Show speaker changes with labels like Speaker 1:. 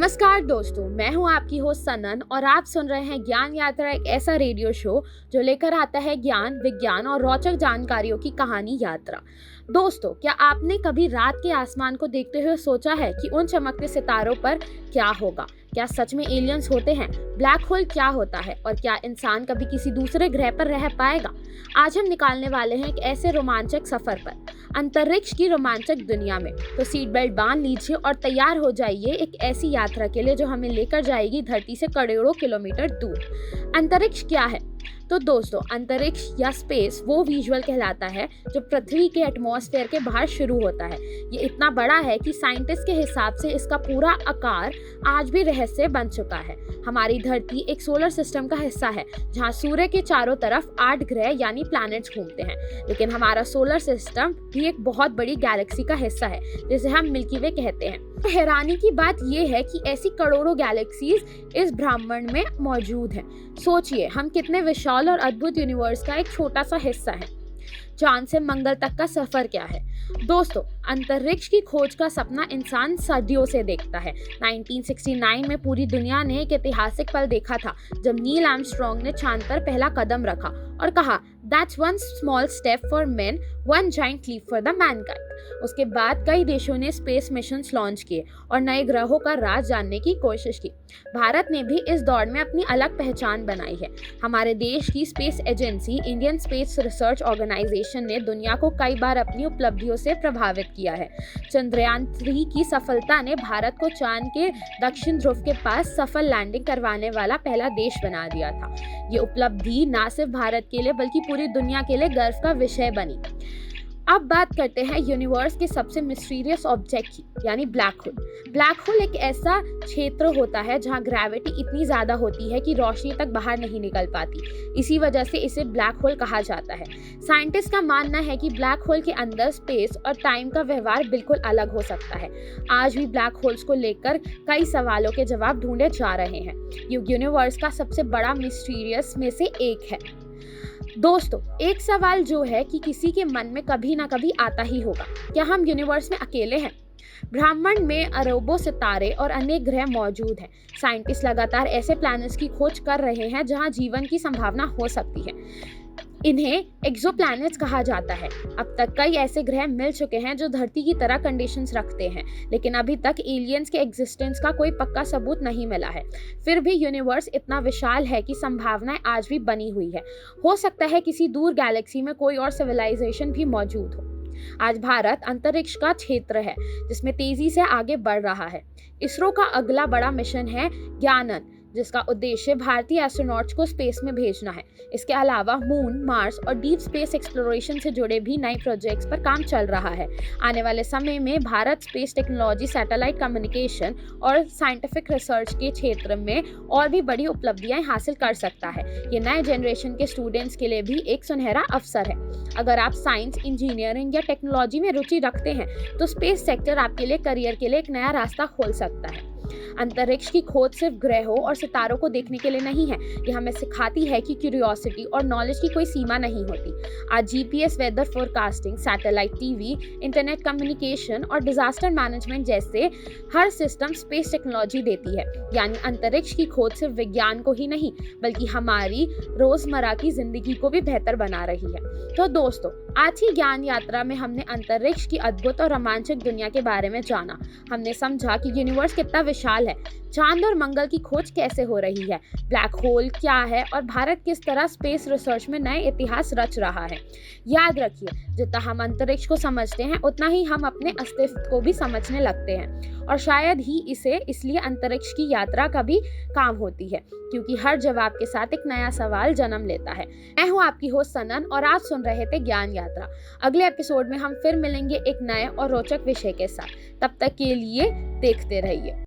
Speaker 1: नमस्कार दोस्तों, मैं हूं आपकी होस्ट सनन और आप सुन रहे हैं ज्ञान यात्रा, एक ऐसा रेडियो शो जो लेकर आता है ज्ञान, विज्ञान और रोचक जानकारियों की कहानी यात्रा। दोस्तों, क्या आपने कभी रात के आसमान को देखते हुए सोचा है कि उन चमकते सितारों पर क्या होगा? क्या सच में एलियंस होते हैं? ब्लैक होल क्या होता है और क्या इंसान कभी किसी दूसरे ग्रह पर रह पाएगा? आज हम निकालने वाले हैं एक ऐसे रोमांचक सफर पर, अंतरिक्ष की रोमांचक दुनिया में। तो सीट बेल्ट बांध लीजिए और तैयार हो जाइए एक ऐसी यात्रा के लिए जो हमें लेकर जाएगी धरती से करोड़ों किलोमीटर दूर। अंतरिक्ष क्या है? तो दोस्तों, अंतरिक्ष या स्पेस वो विजुअल कहलाता है जो पृथ्वी के एटमॉस्फेयर के बाहर शुरू होता है। ये इतना बड़ा है कि साइंटिस्ट के हिसाब से इसका पूरा आकार आज भी रहस्य बन चुका है। हमारी धरती एक सोलर सिस्टम का हिस्सा है जहां सूर्य के चारों तरफ 8 ग्रह यानी प्लैनेट्स घूमते हैं। लेकिन हमारा सोलर सिस्टम भी एक बहुत बड़ी गैलेक्सी का हिस्सा है जिसे हम मिल्की वे कहते हैं। हैरानी की बात यह है कि ऐसी करोड़ों गैलेक्सीज इस ब्रह्मांड में मौजूद हैं। सोचिए, हम कितने विशाल और अद्भुत यूनिवर्स का एक छोटा सा हिस्सा है। चांद से मंगल तक का सफर क्या है? दोस्तों, अंतरिक्ष की खोज का सपना इंसान सदियों से देखता है। 1969 में पूरी दुनिया ने एक ऐतिहासिक पल देखा था जब नील आर्मस्ट्रॉन्ग ने चांद पर पहला कदम रखा और कहा, "That's one small step for men, one giant leap for the mankind." उसके बाद कई देशों ने स्पेस मिशंस लॉन्च किए और नए ग्रहों का राज जानने की कोशिश की। भारत ने भी इस दौड़ में अपनी अलग पहचान बनाई है। हमारे देश की space agency Indian space research organisation ने दुनिया को कई बार अपनी उपलब्धियों से प्रभावित किया है। चंद्रयान 3 की सफलता ने भारत को चांद के दक्षिण ध्रुव के पास सफल लैंडिंग करवाने वाला पहला देश बना दिया था। ये उपलब्धि न सिर्फ भारत के लिए बल्कि पूरी दुनिया के लिए गर्व का विषय बनी। अब बात करते हैं यूनिवर्स के सबसे मिस्टीरियस ऑब्जेक्ट की, यानी ब्लैक होल। ब्लैक होल एक ऐसा क्षेत्र होता है जहां ग्रेविटी इतनी ज्यादा होती है कि रोशनी तक बाहर नहीं निकल पाती। इसी वजह से इसे ब्लैक होल कहा जाता है। साइंटिस्ट का मानना है कि ब्लैक होल के अंदर स्पेस और टाइम का व्यवहार बिल्कुल अलग हो सकता है। आज भी ब्लैक होल्स को लेकर कई सवालों के जवाब ढूंढे जा रहे हैं। ये यूनिवर्स का सबसे बड़ा मिस्टीरियस में से एक है। दोस्तों, एक सवाल जो है कि किसी के मन में कभी ना कभी आता ही होगा, क्या हम यूनिवर्स में अकेले हैं? ब्रह्मांड में अरबों सितारे और अनेक ग्रह मौजूद हैं। साइंटिस्ट लगातार ऐसे प्लैनेट्स की खोज कर रहे हैं जहां जीवन की संभावना हो सकती है। इन्हें एक्सोप्लैनेट्स कहा जाता है। अब तक कई ऐसे ग्रह मिल चुके हैं जो धरती की तरह कंडीशंस रखते हैं, लेकिन अभी तक एलियंस के एग्जिस्टेंस का कोई पक्का सबूत नहीं मिला है। फिर भी यूनिवर्स इतना विशाल है कि संभावनाएं आज भी बनी हुई है। हो सकता है किसी दूर गैलेक्सी में कोई और सिविलाइजेशन भी मौजूद हो। आज भारत अंतरिक्ष का क्षेत्र है जिसमें तेजी से आगे बढ़ रहा है। इसरो का अगला बड़ा मिशन है ज्ञानन, जिसका उद्देश्य भारतीय एस्ट्रोनॉट्स को स्पेस में भेजना है। इसके अलावा मून, मार्स और डीप स्पेस एक्सप्लोरेशन से जुड़े भी नए प्रोजेक्ट्स पर काम चल रहा है। आने वाले समय में Bharat space technology, satellite communication और साइंटिफिक रिसर्च के क्षेत्र में और भी बड़ी उपलब्धियां हासिल कर सकता है। ये नए जनरेशन के स्टूडेंट्स के लिए भी एक सुनहरा अवसर है। अगर आप साइंस, इंजीनियरिंग या टेक्नोलॉजी में रुचि रखते हैं तो स्पेस सेक्टर आपके लिए करियर के लिए एक नया रास्ता खोल सकता है। अंतरिक्ष की खोज सिर्फ ग्रहों और सितारों को देखने के लिए नहीं है, ये हमें सिखाती है कि क्यूरियोसिटी और नॉलेज की कोई सीमा नहीं होती। आज GPS, weather forecasting, satellite TV, internet communication और डिजास्टर मैनेजमेंट जैसे हर सिस्टम स्पेस टेक्नोलॉजी देती है। यानी अंतरिक्ष की खोज सिर्फ विज्ञान को ही नहीं बल्कि हमारी रोजमर्रा की जिंदगी को भी बेहतर बना रही है। तो दोस्तों, आज की ज्ञान यात्रा में हमने अंतरिक्ष की अद्भुत और रोमांचक दुनिया के बारे में जाना। हमने समझा कि यूनिवर्स कितना विशाल है, चांद और मंगल की खोज कैसे हो रही है, ब्लैक होल क्या है और भारत किस तरह स्पेस रिसर्च में नए इतिहास रच रहा है। याद रखिए, जितना हम अंतरिक्ष को समझते हैं उतना ही हम अपने अस्तित्व को भी समझने लगते हैं। और शायद ही इसे इसलिए अंतरिक्ष की यात्रा का भी काम होती है, क्योंकि हर जवाब के साथ एक नया सवाल जन्म लेता है। मैं हूँ आपकी होस्ट सनन और आप सुन रहे थे ज्ञान यात्रा। अगले एपिसोड में हम फिर मिलेंगे एक नए और रोचक विषय के साथ। तब तक के लिए देखते रहिए।